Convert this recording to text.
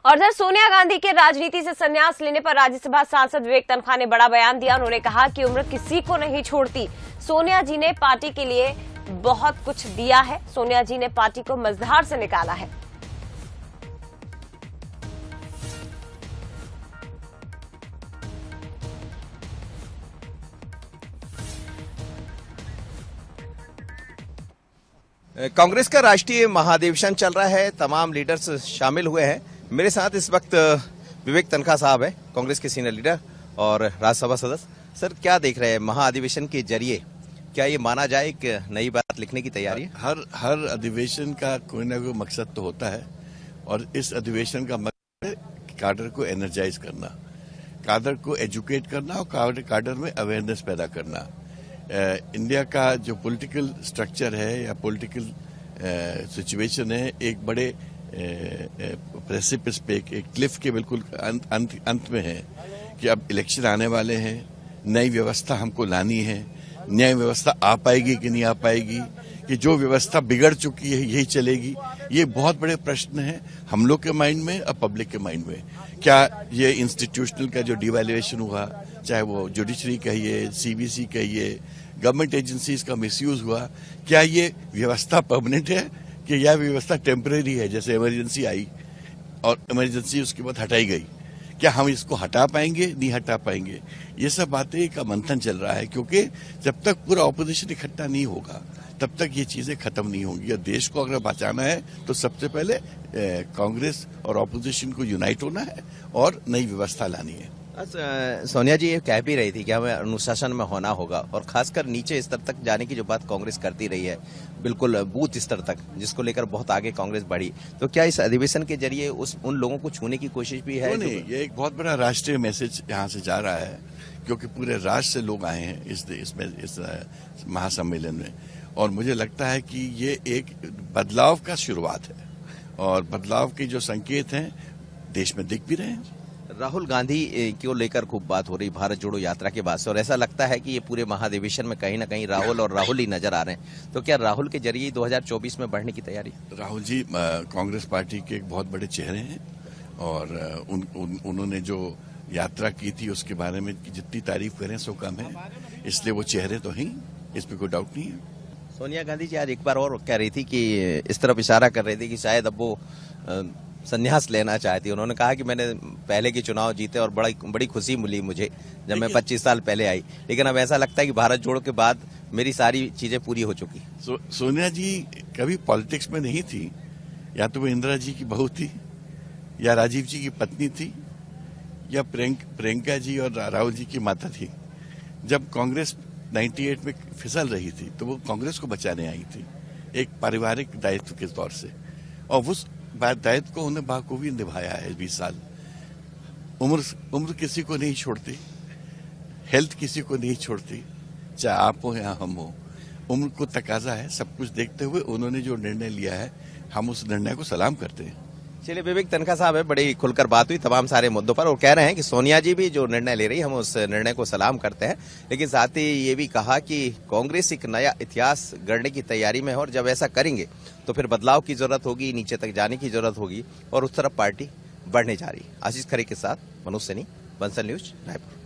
और इधर सोनिया गांधी के राजनीति से संन्यास लेने पर राज्यसभा सांसद विवेक तनखा ने बड़ा बयान दिया। उन्होंने कहा कि उम्र किसी को नहीं छोड़ती। सोनिया जी ने पार्टी के लिए बहुत कुछ दिया है। सोनिया जी ने पार्टी को मझधार से निकाला है। कांग्रेस का राष्ट्रीय महाधिवेशन चल रहा है। तमाम लीडर्स शामिल हुए हैं। मेरे साथ इस वक्त विवेक तनखा साहब है, कांग्रेस के सीनियर लीडर और राज्यसभा सदस्य। सर, क्या देख रहे हैं महाअधिवेशन के जरिए? क्या ये माना जाए एक नई बात लिखने की तैयारी है? हर अधिवेशन का कोई ना कोई मकसद तो होता है और इस अधिवेशन का मकसद है काडर को एनर्जाइज करना, काडर को एजुकेट करना और काडर में अवेयरनेस पैदा करना। इंडिया का जो पॉलिटिकल स्ट्रक्चर है या पॉलिटिकल सिचुएशन है, एक बड़े प्रेसिपिस पे, एक क्लिफ के बिल्कुल अंत में है कि अब इलेक्शन आने वाले हैं। नई व्यवस्था हमको लानी है। न्याय व्यवस्था आ पाएगी कि नहीं आ पाएगी, कि जो व्यवस्था बिगड़ चुकी है यही चलेगी, ये बहुत बड़े प्रश्न हैं हम लोग के माइंड में और पब्लिक के माइंड में। क्या ये इंस्टीट्यूशनल का जो डिवैल्यूएशन हुआ, चाहे वो जुडिशरी कहिए, सीबीसी कहिए, गवर्नमेंट एजेंसीज का मिसयूज हुआ, क्या ये व्यवस्था परमानेंट है कि यह व्यवस्था टेम्परेरी है? जैसे इमरजेंसी आई और इमरजेंसी उसके बाद हटाई गई, क्या हम इसको हटा पाएंगे? नहीं हटा पाएंगे। ये सब बातें का मंथन चल रहा है, क्योंकि जब तक पूरा ऑपोजिशन इकट्ठा नहीं होगा तब तक ये चीजें खत्म नहीं होंगी। और देश को अगर बचाना है तो सबसे पहले कांग्रेस और ऑपोजिशन को यूनाइट होना है और नई व्यवस्था लानी है। सोनिया जी ये कह भी रही थी कि हमें अनुशासन में होना होगा और खासकर नीचे स्तर तक जाने की जो बात कांग्रेस करती रही है, बिल्कुल बूथ स्तर तक, जिसको लेकर बहुत आगे कांग्रेस बढ़ी। तो क्या इस अधिवेशन के जरिए उन लोगों को छूने की कोशिश भी है? नहीं, ये एक बहुत बड़ा राष्ट्रीय मैसेज यहाँ से जा रहा है, क्योंकि पूरे राष्ट्र से लोग आए हैं इस महासम्मेलन में। और मुझे लगता है कि ये एक बदलाव का शुरुआत है और बदलाव के जो संकेत हैं देश में दिख भी रहे हैं। राहुल गांधी को लेकर खूब बात हो रही भारत जोड़ो यात्रा के बाद से, और ऐसा लगता है कि ये पूरे महाधिवेशन में कहीं ना कहीं राहुल ही नजर आ रहे हैं। तो क्या राहुल के जरिए 2024 में बढ़ने की तैयारी? राहुल जी कांग्रेस पार्टी के एक बहुत बड़े चेहरे हैं और उन्होंने जो यात्रा की थी उसके बारे में जितनी तारीफ करें सो कम है, इसलिए वो चेहरे तो हैं, इसमें कोई डाउट नहीं है। सोनिया गांधी जी आज एक बार और कह रही थी कि इस तरफ इशारा कर रही थी कि शायद अब वो संन्यास लेना चाहती। उन्होंने कहा कि मैंने पहले के चुनाव जीते और बड़ी खुशी मिली मुझे जब मैं 25 साल पहले आई, लेकिन अब ऐसा लगता है कि भारत जोड़ो के बाद मेरी सारी चीजें पूरी हो चुकी। सोनिया जी कभी पॉलिटिक्स में नहीं थी। या तो वो इंदिरा जी की बहू थी, या राजीव जी की पत्नी थी, या प्रियंका जी और राहुल जी की माता थी। जब कांग्रेस 98 में फिसल रही थी तो वो कांग्रेस को बचाने आई थी, एक पारिवारिक दायित्व के तौर से, और उस दायित्व को उन्हें बाखूबी निभाया है 20 साल। उम्र किसी को नहीं छोड़ती, हेल्थ किसी को नहीं छोड़ती, चाहे आप हो या हम हो। उम्र को तकाजा है। सब कुछ देखते हुए उन्होंने जो निर्णय लिया है, हम उस निर्णय को सलाम करते हैं। चलिए, विवेक तनखा साहब है, बड़ी खुलकर बात हुई तमाम सारे मुद्दों पर, और कह रहे हैं कि सोनिया जी भी जो निर्णय ले रही है हम उस निर्णय को सलाम करते हैं, लेकिन साथ ही ये भी कहा कि कांग्रेस एक नया इतिहास गढ़ने की तैयारी में है और जब ऐसा करेंगे तो फिर बदलाव की जरूरत होगी, नीचे तक जाने की जरूरत होगी और उस तरफ पार्टी बढ़ने जा रही है। आशीष खरे के साथ मनोज सैनी, बंसल न्यूज, रायपुर।